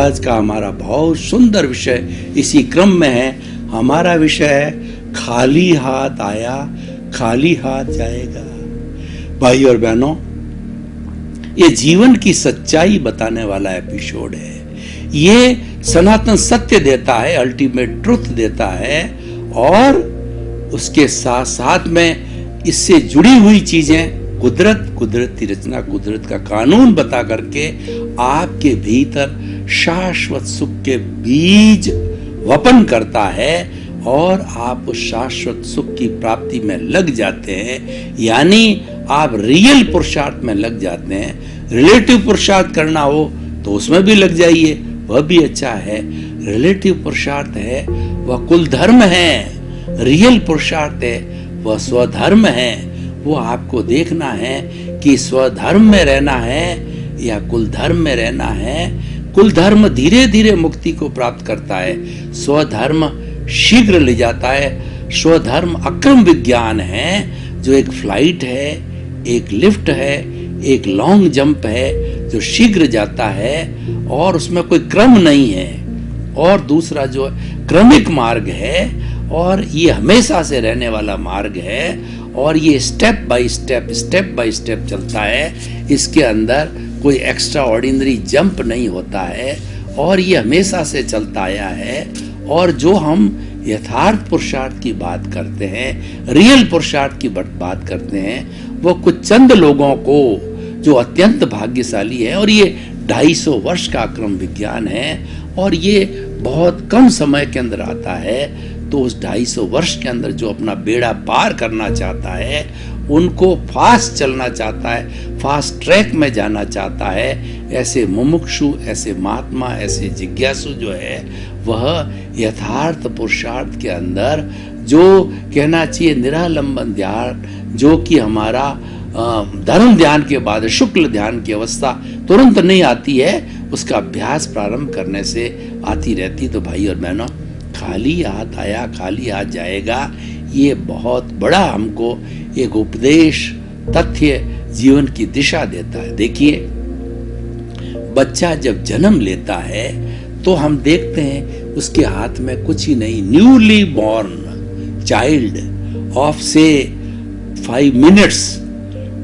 आज का हमारा बहुत सुंदर विषय इसी क्रम में है। हमारा विषय है खाली हाथ आया खाली हाथ जाएगा। भाई और बहनों, ये जीवन की सच्चाई बताने वाला एपिसोड है। ये सनातन सत्य देता है, अल्टीमेट ट्रुथ देता है, और उसके साथ साथ में इससे जुड़ी हुई चीजें, कुदरत की रचना, कुदरत का कानून बता करके आपके भीतर शाश्वत सुख के बीज वपन करता है और आप उस शाश्वत सुख की प्राप्ति में लग जाते हैं। यानी आप रियल पुरुषार्थ में लग जाते हैं। रिलेटिव पुरुषार्थ करना हो तो उसमें भी लग जाइए, वह भी अच्छा है। रिलेटिव पुरुषार्थ है वह कुल धर्म है, रियल पुरुषार्थ है वह स्वधर्म है। वो आपको देखना है कि स्वधर्म में रहना है या कुल धर्म में रहना है। कुल धर्म धीरे धीरे मुक्ति को प्राप्त करता है, स्वधर्म शीघ्र ले जाता है। स्वधर्म अक्रम विज्ञान है, जो एक फ्लाइट है, एक लिफ्ट है, एक लॉन्ग जंप है जो शीघ्र जाता है और उसमें कोई क्रम नहीं है। और दूसरा जो क्रमिक मार्ग है, और ये हमेशा से रहने वाला मार्ग है, और ये स्टेप बाय स्टेप चलता है। इसके अंदर कोई एक्स्ट्रा ऑर्डिनरी जंप नहीं होता है, और ये हमेशा से चलता आया है। और जो हम यथार्थ पुरुषार्थ की बात करते हैं, रियल पुरुषार्थ की बात करते हैं, वो कुछ चंद लोगों को जो अत्यंत भाग्यशाली है। और ये 250 वर्ष का क्रम विज्ञान है, और ये बहुत कम समय के अंदर आता है। तो उस 250 वर्ष के अंदर जो अपना बेड़ा पार करना चाहता है, उनको फास्ट चलना चाहता है, फास्ट ट्रैक में जाना चाहता है, ऐसे मुमुक्षु, ऐसे महात्मा, ऐसे जिज्ञासु जो है, वह यथार्थ पुरुषार्थ के अंदर जो कहना चाहिए निरालंबन ध्यान, जो कि हमारा धर्म ध्यान के बाद शुक्ल ध्यान की अवस्था तुरंत नहीं आती है, उसका अभ्यास प्रारंभ करने से आती रहती। तो भाई और बहनों, खाली हाथ आया खाली हाथ जाएगा, ये बहुत बड़ा हमको एक उपदेश, तथ्य, जीवन की दिशा देता है। देखिए, बच्चा जब जन्म लेता है तो हम देखते हैं उसके हाथ में कुछ ही नहीं। न्यूली बॉर्न चाइल्ड ऑफ से 5 मिनट्स,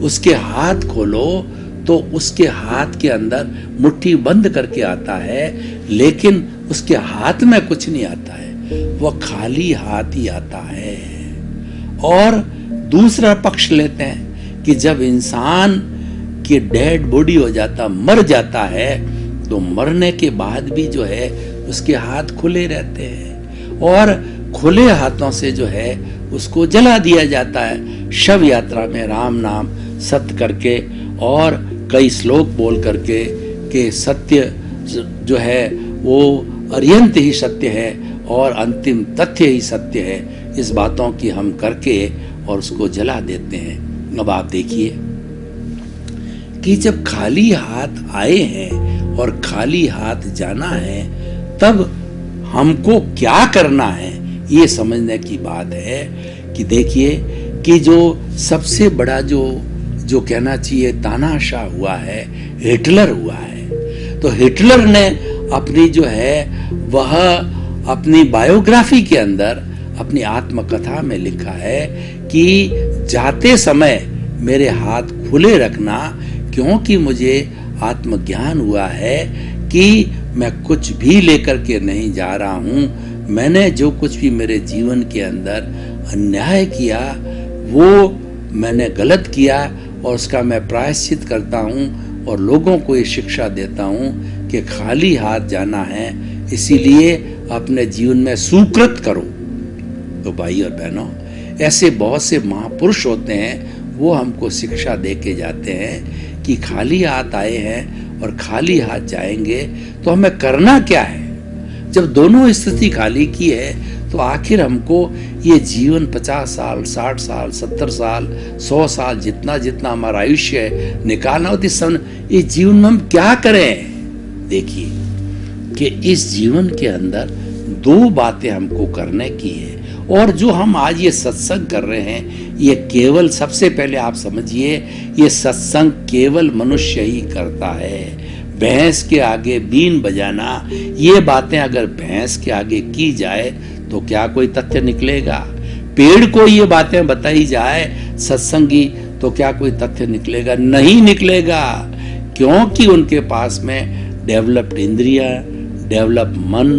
उसके हाथ खोलो तो उसके हाथ के अंदर मुट्ठी बंद करके आता है, लेकिन उसके हाथ में कुछ नहीं आता है, वह खाली हाथ ही आता है। और दूसरा पक्ष लेते हैं कि जब इंसान की डेड बॉडी हो जाता, मर जाता है, तो मरने के बाद भी जो है उसके हाथ खुले रहते हैं, और खुले हाथों से जो है उसको जला दिया जाता है। शव यात्रा में राम नाम सत्य करके और कई श्लोक बोल करके कि सत्य जो है वो अर्यंत ही सत्य है और अंतिम तथ्य ही सत्य है, इस बातों की हम करके और उसको जला देते हैं। अब आप देखिए कि जब खाली हाथ आए हैं और खाली हाथ जाना है, तब हमको क्या करना है, ये समझने की बात है। कि देखिए कि जो सबसे बड़ा जो कहना चाहिए तानाशाह हुआ है, हिटलर हुआ है। तो हिटलर ने अपनी जो है वह अपनी बायोग्राफी के अंदर, अपनी आत्मकथा में लिखा है कि जाते समय मेरे हाथ खुले रखना, क्योंकि मुझे आत्मज्ञान हुआ है कि मैं कुछ भी लेकर के नहीं जा रहा हूँ। मैंने जो कुछ भी मेरे जीवन के अंदर अन्याय किया, वो मैंने गलत किया, और उसका मैं प्रायश्चित करता हूँ और लोगों को ये शिक्षा देता हूँ कि खाली हाथ जाना है, इसीलिए अपने जीवन में सुकृत करो। तो भाई और बहनों, ऐसे बहुत से महापुरुष होते हैं, वो हमको शिक्षा दे के जाते हैं कि खाली हाथ आए हैं और खाली हाथ जाएंगे, तो हमें करना क्या है। जब दोनों स्थिति खाली की है, तो आखिर हमको ये जीवन 50 साल, 60 साल, 70 साल, 100 साल, जितना जितना हमारा आयुष्य है निकालना होती, इस जीवन में हम क्या करें। देखिए कि इस जीवन के अंदर 2 बातें हमको करने की है, और जो हम आज ये सत्संग कर रहे हैं, ये केवल, सबसे पहले आप समझिए, ये सत्संग केवल मनुष्य ही करता है। भैंस के आगे बीन बजाना, ये बातें अगर भैंस के आगे की जाए तो क्या कोई तथ्य निकलेगा? पेड़ को ये बातें बताई जाए सत्संगी तो क्या कोई तथ्य निकलेगा? नहीं निकलेगा, क्योंकि उनके पास में डेवलप्ड इंद्रिया, डेवलप्ड मन,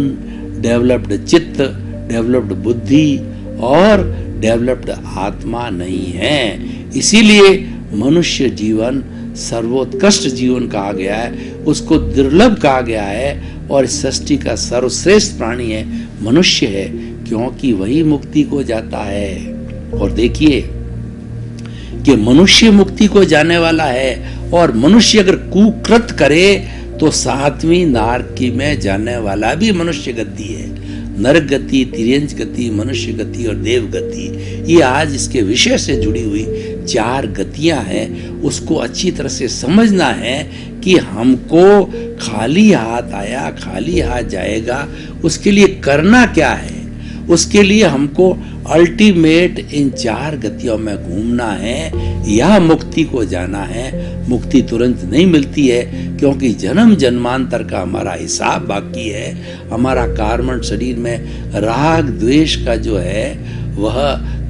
डेवलप्ड चित्त, डेवलप्ड बुद्धि और डेवलप्ड आत्मा नहीं है। इसीलिए मनुष्य जीवन सर्वोत्कृष्ट जीवन कहा गया है, उसको दुर्लभ कहा गया है और सृष्टि का सर्वश्रेष्ठ प्राणी है मनुष्य है, क्योंकि वही मुक्ति को जाता है। और देखिए कि मनुष्य मुक्ति को जाने वाला है, और मनुष्य अगर कुकृत करे तो 7वीं नारकी में जाने वाला भी मनुष्य गति है। नरक गति, तिर्यंच गति, मनुष्य गति और देव गति, ये आज इसके विषय से जुड़ी हुई 4 गतियां हैं। उसको अच्छी तरह से समझना है कि हमको खाली हाथ आया खाली हाथ जाएगा, उसके लिए करना क्या है। उसके लिए हमको अल्टीमेट इन 4 गतियों में घूमना है या मुक्ति को जाना है। मुक्ति तुरंत नहीं मिलती है, क्योंकि जन्म जन्मांतर का हमारा हिसाब बाकी है। हमारा कार्बन शरीर में राग द्वेष का जो है वह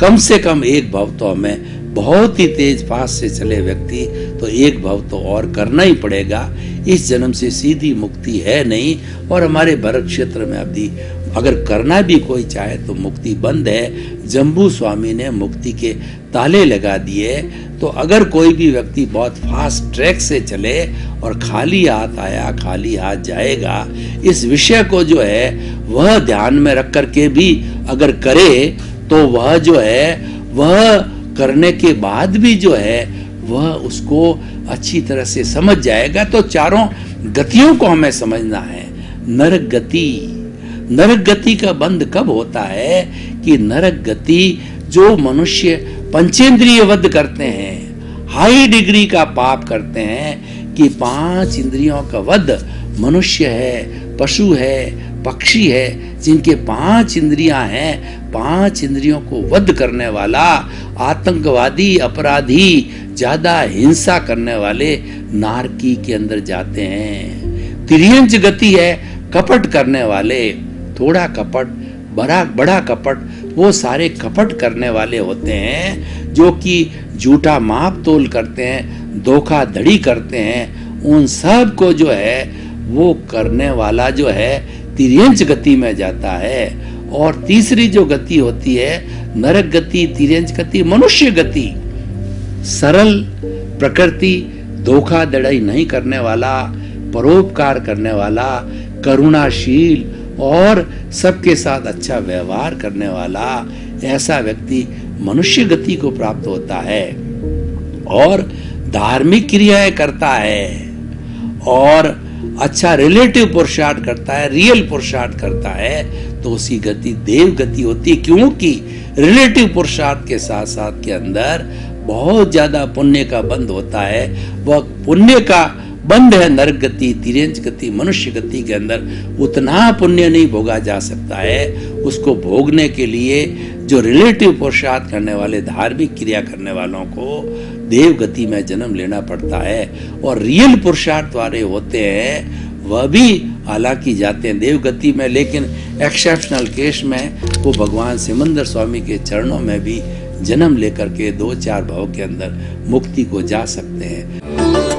कम से कम एक भव तो हमें, बहुत ही तेज फास्ट से चले व्यक्ति तो एक भव तो और करना ही पड़ेगा। इस जन्म से सीधी मुक्ति है नहीं, और हमारे भरत क्षेत्र में अभी अगर करना भी कोई चाहे तो मुक्ति बंद है। जम्बू स्वामी ने मुक्ति के ताले लगा दिए। तो अगर कोई भी व्यक्ति बहुत फास्ट ट्रैक से चले और खाली हाथ आया खाली हाथ जाएगा, इस विषय को जो है वह ध्यान में रख करके भी अगर करे तो वह जो है वह करने के बाद भी जो है वह उसको अच्छी तरह से समझ जाएगा। तो 4 गतियों को हमें समझना है। नरक गति, नरक गति का बंध कब होता है कि नरक गति जो मनुष्य पंचेंद्रिय वध करते हैं, हाई डिग्री का पाप करते हैं कि 5 इंद्रियों का वध, मनुष्य है, पशु है, पक्षी है, जिनके 5 इंद्रियां हैं, 5 इंद्रियों को वध करने वाला आतंकवादी, अपराधी, ज्यादा हिंसा करने वाले नारकी के अंदर जाते हैं। तिर्यंच गति है कपट करने वाले, थोड़ा कपट, बड़ा कपट, वो सारे कपट करने वाले होते हैं जो कि झूठा माप तोल करते हैं, धोखाधड़ी करते हैं। उन सब को जो है वो करने वाला जो है तिर्यंच गति में जाता है। और तीसरी जो गति होती है नरक गति, तिर्यंच गति, मनुष्य गति, सरल प्रकृति, धोखाधड़ी नहीं करने वाला, परोपकार करने वाला, करुणाशील और सबके साथ अच्छा व्यवहार करने वाला, ऐसा व्यक्ति मनुष्य गति को प्राप्त होता है और धार्मिक क्रियाएं करता है और अच्छा रिलेटिव पुरुषार्थ करता है, रियल पुरुषार्थ करता है, तो उसी गति देव गति होती है। क्योंकि रिलेटिव पुरुषार्थ के साथ साथ के अंदर बहुत ज्यादा पुण्य का बंध होता है। वह पुण्य का बंध है नरक गति, तिर्यंच गति, मनुष्य गति के अंदर उतना पुण्य नहीं भोगा जा सकता है। उसको भोगने के लिए जो रिलेटिव पुरुषार्थ करने वाले, धार्मिक क्रिया करने वालों को देव गति में जन्म लेना पड़ता है। और रियल पुरुषार्थ वाले होते हैं वह भी हालांकि जाते हैं देव गति में, लेकिन एक्सेप्शनल केस में वो भगवान सिमंदर स्वामी के चरणों में भी जन्म लेकर के 2-4 भाव के अंदर मुक्ति को जा सकते हैं।